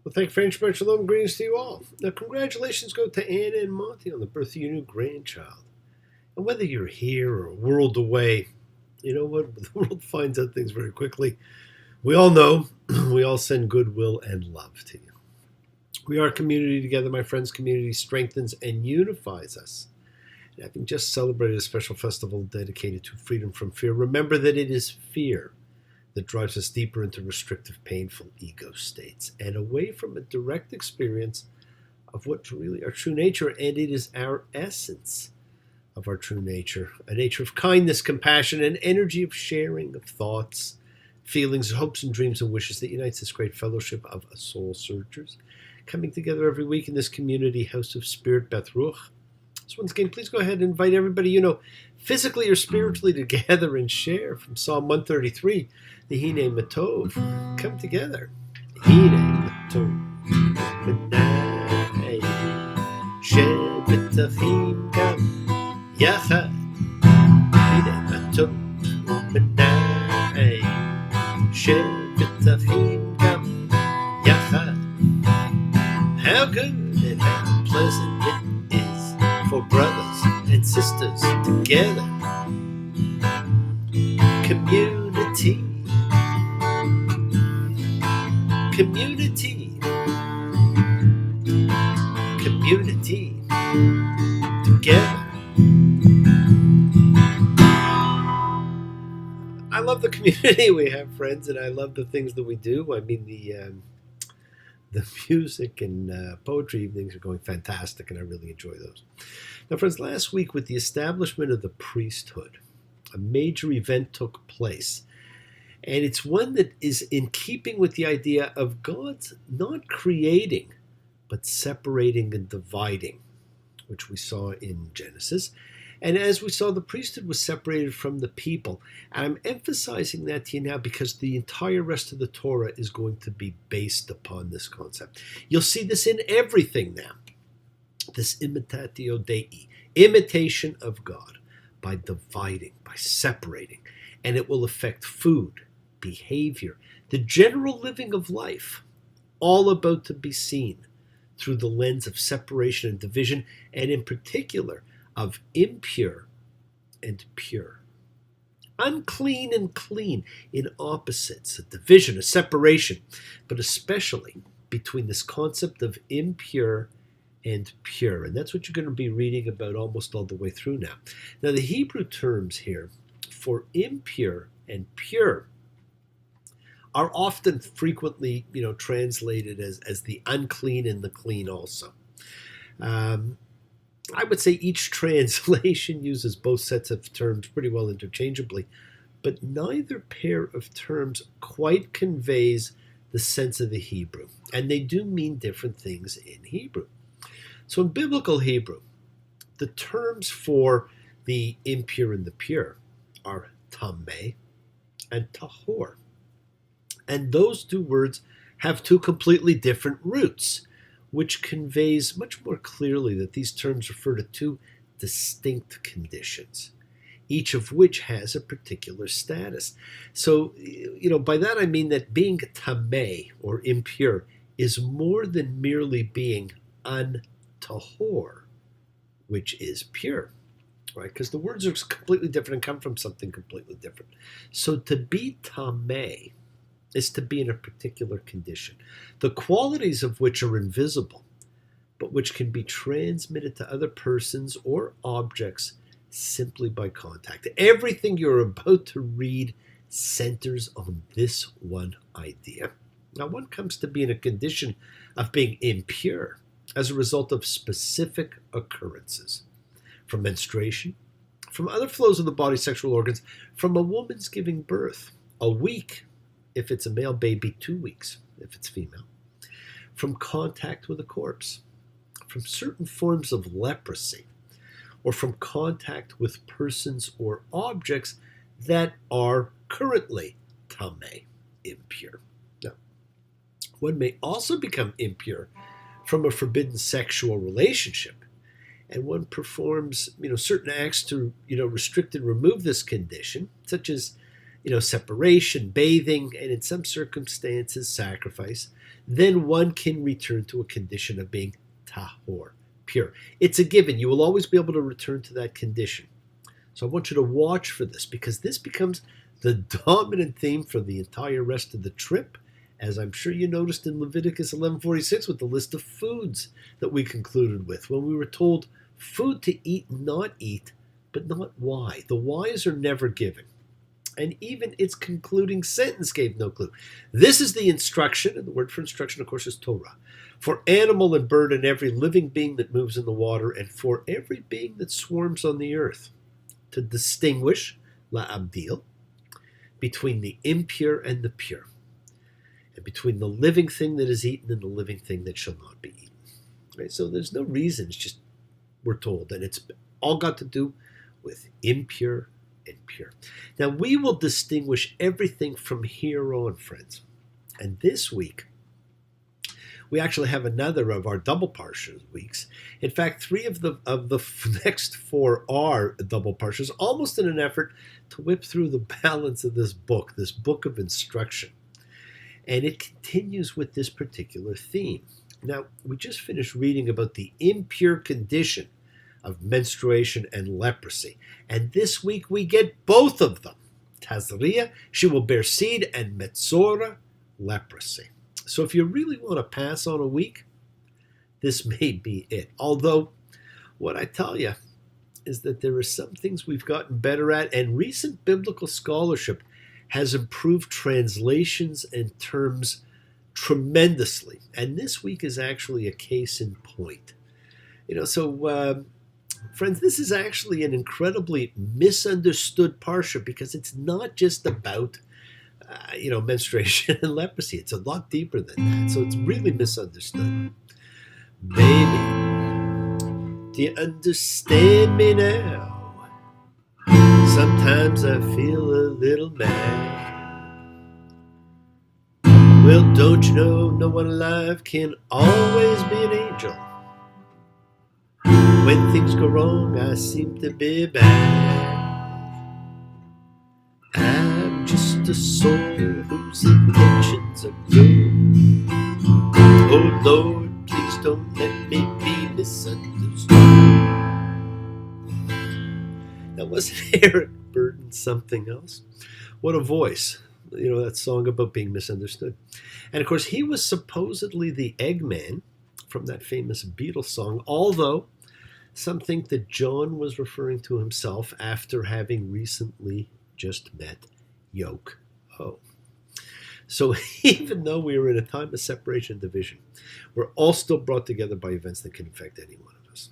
Well, thank you, French, much shalom, greetings to you all. Now, congratulations go to Anna and Monty on the birth of your new grandchild. And whether you're here or a world away, you know what? The world finds out things very quickly. We all know, we all send goodwill and love to you. We are a community together, my friends. Community strengthens and unifies us. And having just celebrated a special festival dedicated to freedom from fear, remember that it is fear that drives us deeper into restrictive, painful ego states and away from a direct experience of what's really our true nature, and it is our essence of our true nature, a nature of kindness, compassion, and energy of sharing of thoughts, feelings, hopes, and dreams and wishes that unites this great fellowship of soul searchers, coming together every week in this community house of spirit, Beth Ruach. So once again, please go ahead and invite everybody you know, physically or spiritually, to gather and share from Psalm 133, the Hine Matov. Come together. Hine Matov. Benai. Shebetachim gam. Yachad. Hine Matov. Benai. Shebetachim gam. Yachad. How good and how pleasant it is for brothers and sisters together. Community. Community. Community. Together. I love the community we have, friends, and I love the things that we do. I mean, the music and poetry evenings are going fantastic, and I really enjoy those. Now, friends, last week with the establishment of the priesthood, a major event took place. And it's one that is in keeping with the idea of God's not creating, but separating and dividing, which we saw in Genesis. And as we saw, the priesthood was separated from the people. And I'm emphasizing that to you now because the entire rest of the Torah is going to be based upon this concept. You'll see this in everything now. This imitatio Dei, imitation of God, by dividing, by separating. And it will affect food, behavior, the general living of life, all about to be seen through the lens of separation and division, and in particular of impure and pure. Unclean and clean in opposites, a division, a separation, but especially between this concept of impure and pure. And that's what you're going to be reading about almost all the way through now. Now, the Hebrew terms here for impure and pure are often frequently, translated as the unclean and the clean also. I would say each translation uses both sets of terms pretty well interchangeably, but neither pair of terms quite conveys the sense of the Hebrew, and they do mean different things in Hebrew. So in biblical Hebrew, the terms for the impure and the pure are tameh and tahor. And those two words have two completely different roots, which conveys much more clearly that these terms refer to two distinct conditions, each of which has a particular status. So, by that I mean that being tameh, or impure, is more than merely being untahor, which is pure, right? Because the words are completely different and come from something completely different. So to be tameh is to be in a particular condition, the qualities of which are invisible, but which can be transmitted to other persons or objects simply by contact. Everything you're about to read centers on this one idea. Now, one comes to be in a condition of being impure as a result of specific occurrences, from menstruation, from other flows of the body's sexual organs, from a woman's giving birth, a week if it's a male baby, 2 weeks if it's female, from contact with a corpse, from certain forms of leprosy, or from contact with persons or objects that are currently tameh, impure. Now, one may also become impure from a forbidden sexual relationship, and one performs, certain acts to, restrict and remove this condition, such as separation, bathing, and in some circumstances, sacrifice, then one can return to a condition of being tahor, pure. It's a given. You will always be able to return to that condition. So I want you to watch for this, because this becomes the dominant theme for the entire rest of the trip, as I'm sure you noticed in Leviticus 11:46 with the list of foods that we concluded with, when we were told food to eat, not eat, but not why. The whys are never given. And even its concluding sentence gave no clue. This is the instruction, and the word for instruction, of course, is Torah, for animal and bird and every living being that moves in the water, and for every being that swarms on the earth, to distinguish, la'abdil, between the impure and the pure, and between the living thing that is eaten and the living thing that shall not be eaten. Right? So there's no reason, it's just we're told, and it's all got to do with impure and pure. Now, we will distinguish everything from here on, friends. And this week, we actually have another of our double parsha weeks. In fact, 3 of the next 4 are double parshas, almost in an effort to whip through the balance of this book of instruction. And it continues with this particular theme. Now, we just finished reading about the impure condition of menstruation and leprosy. And this week we get both of them. Tazria, she will bear seed, and metzorah, leprosy. So if you really want to pass on a week, this may be it. Although, what I tell you is that there are some things we've gotten better at, and recent biblical scholarship has improved translations and terms tremendously. And this week is actually a case in point. Friends, this is actually an incredibly misunderstood parsha, because it's not just about, menstruation and leprosy. It's a lot deeper than that. So it's really misunderstood. Baby, do you understand me now? Sometimes I feel a little mad. Well, don't you know, no one alive can always be an angel. When things go wrong, I seem to be bad. I'm just a soul whose intentions are good. Oh Lord, please don't let me be misunderstood. Now, wasn't Eric Burden something else? What a voice. That song about being misunderstood. And of course, he was supposedly the Eggman from that famous Beatles song, although some think that John was referring to himself after having recently just met Yoko. So even though we are in a time of separation and division, we're all still brought together by events that can affect any one of us.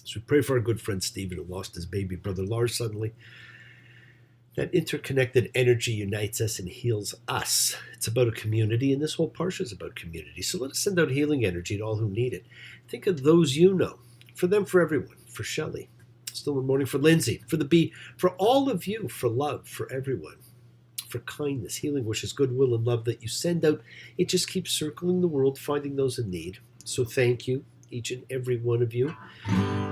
So we pray for our good friend Stephen, who lost his baby brother Lars suddenly. That interconnected energy unites us and heals us. It's about a community, and this whole parsha is about community. So let us send out healing energy to all who need it. Think of those you know. For them, for everyone, for Shelley, still in mourning for Lindsay, for the bee, for all of you, for love, for everyone, for kindness, healing wishes, goodwill, and love that you send out. It just keeps circling the world, finding those in need. So thank you, each and every one of you.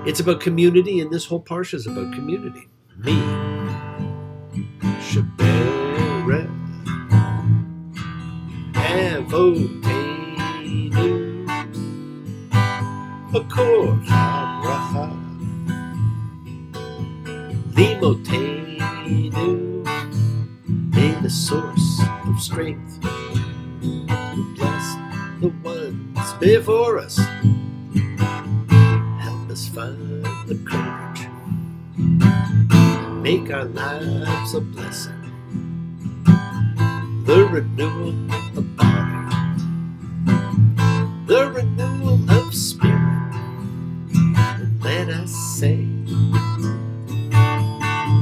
It's about community, and this whole parsha is about community. Me, Shabbat, Avotenu, Makor HaBracha, Limotenu, may the source of strength who blessed the ones before us help us find the courage to make our lives a blessing, the renewal of body, the renewal of spirit. Let us say,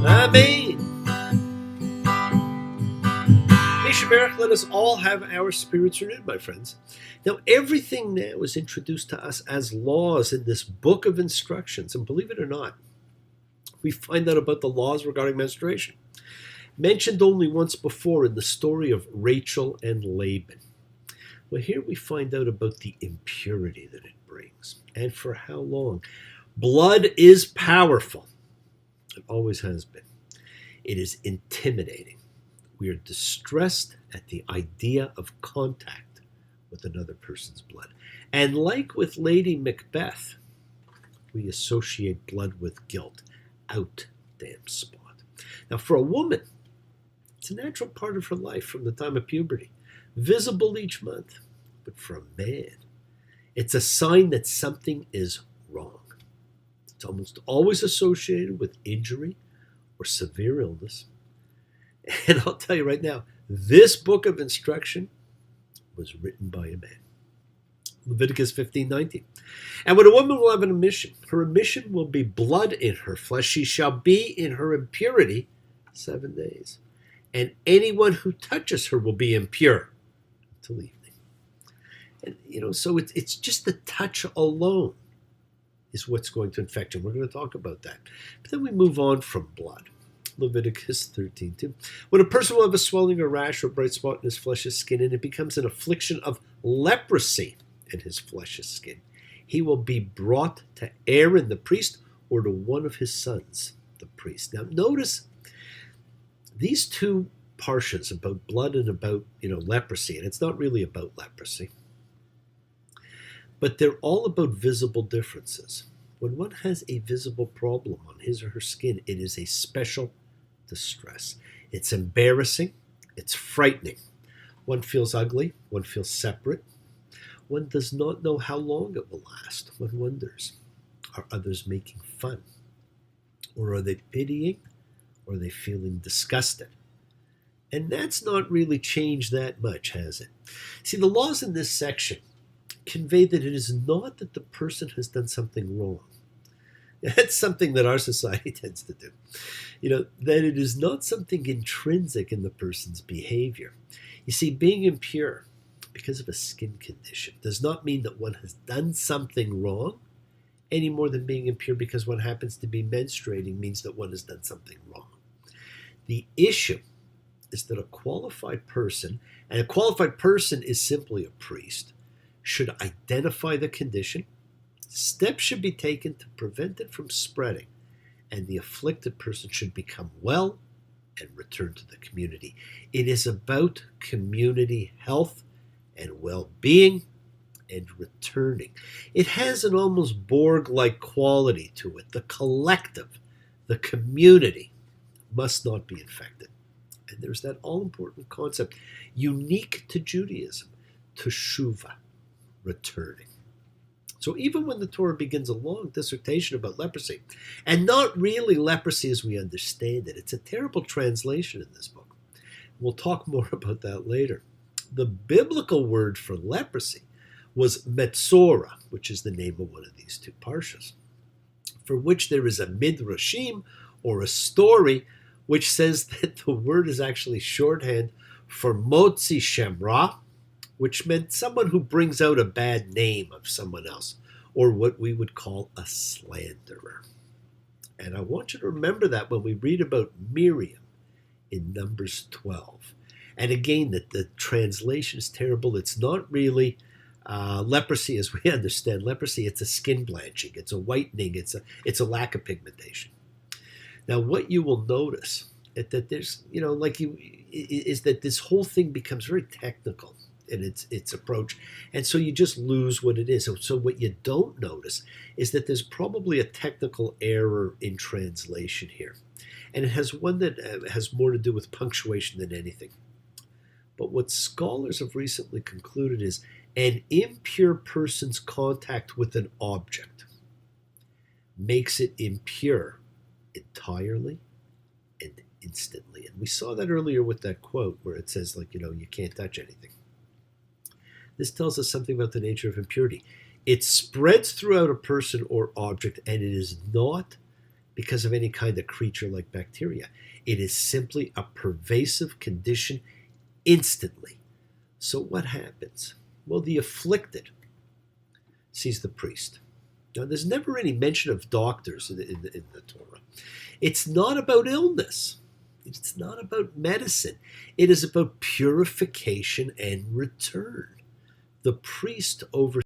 Amen. Let us all have our spirits renewed, my friends. Now, everything now is introduced to us as laws in this book of instructions. And believe it or not, we find out about the laws regarding menstruation, mentioned only once before in the story of Rachel and Laban. Well, here we find out about the impurity that it brings, and for how long. Blood is powerful. It always has been. It is intimidating. We are distressed at the idea of contact with another person's blood. And like with Lady Macbeth, we associate blood with guilt. Out, damn spot. Now, for a woman, it's a natural part of her life from the time of puberty, visible each month. But for a man, it's a sign that something is wrong. It's almost always associated with injury or severe illness. And I'll tell you right now, this book of instruction was written by a man. Leviticus 15:19. And when a woman will have an emission, her emission will be blood in her flesh. She shall be in her impurity 7 days. And anyone who touches her will be impure until evening. And, so it's just the touch alone is what's going to infect you. We're going to talk about that. But then we move on from blood. Leviticus 13:2. When a person will have a swelling or rash or bright spot in his flesh's skin, and it becomes an affliction of leprosy in his flesh's skin, he will be brought to Aaron the priest or to one of his sons, the priest. Now notice these two parshas about blood and about leprosy, and it's not really about leprosy, but they're all about visible differences. When one has a visible problem on his or her skin, it is a special distress. It's embarrassing. It's frightening. One feels ugly. One feels separate. One does not know how long it will last. One wonders, are others making fun? Or are they pitying? Or are they feeling disgusted? And that's not really changed that much, has it? See, the laws in this section convey that it is not that the person has done something wrong. That's something that our society tends to do. That it is not something intrinsic in the person's behavior. You see, being impure because of a skin condition does not mean that one has done something wrong, any more than being impure because one happens to be menstruating means that one has done something wrong. The issue is that a qualified person, and a qualified person is simply a priest, should identify the condition. Steps should be taken to prevent it from spreading, and the afflicted person should become well and return to the community. It is about community health and well-being and returning. It has an almost Borg-like quality to it. The collective, the community, must not be infected. And there's that all-important concept, unique to Judaism, teshuvah, returning. So even when the Torah begins a long dissertation about leprosy, and not really leprosy as we understand it, it's a terrible translation in this book. We'll talk more about that later. The biblical word for leprosy was metzorah, which is the name of one of these two parshas, for which there is a midrashim, or a story, which says that the word is actually shorthand for motzi shemra, which meant someone who brings out a bad name of someone else, or what we would call a slanderer. And I want you to remember that when we read about Miriam in Numbers 12. And again, that the translation is terrible. It's not really leprosy as we understand leprosy. It's a skin blanching. It's a whitening. It's a lack of pigmentation. Now, what you will notice is that there's, is that this whole thing becomes very technical in its approach, and so you just lose what it is. So what you don't notice is that there's probably a technical error in translation here, and it has one that has more to do with punctuation than anything. But what scholars have recently concluded is an impure person's contact with an object makes it impure entirely and instantly. And we saw that earlier with that quote where it says, you can't touch anything. This tells us something about the nature of impurity. It spreads throughout a person or object, and it is not because of any kind of creature like bacteria. It is simply a pervasive condition instantly. So what happens? Well, the afflicted sees the priest. Now, there's never any mention of doctors in the Torah. It's not about illness. It's not about medicine. It is about purification and return. The priest oversees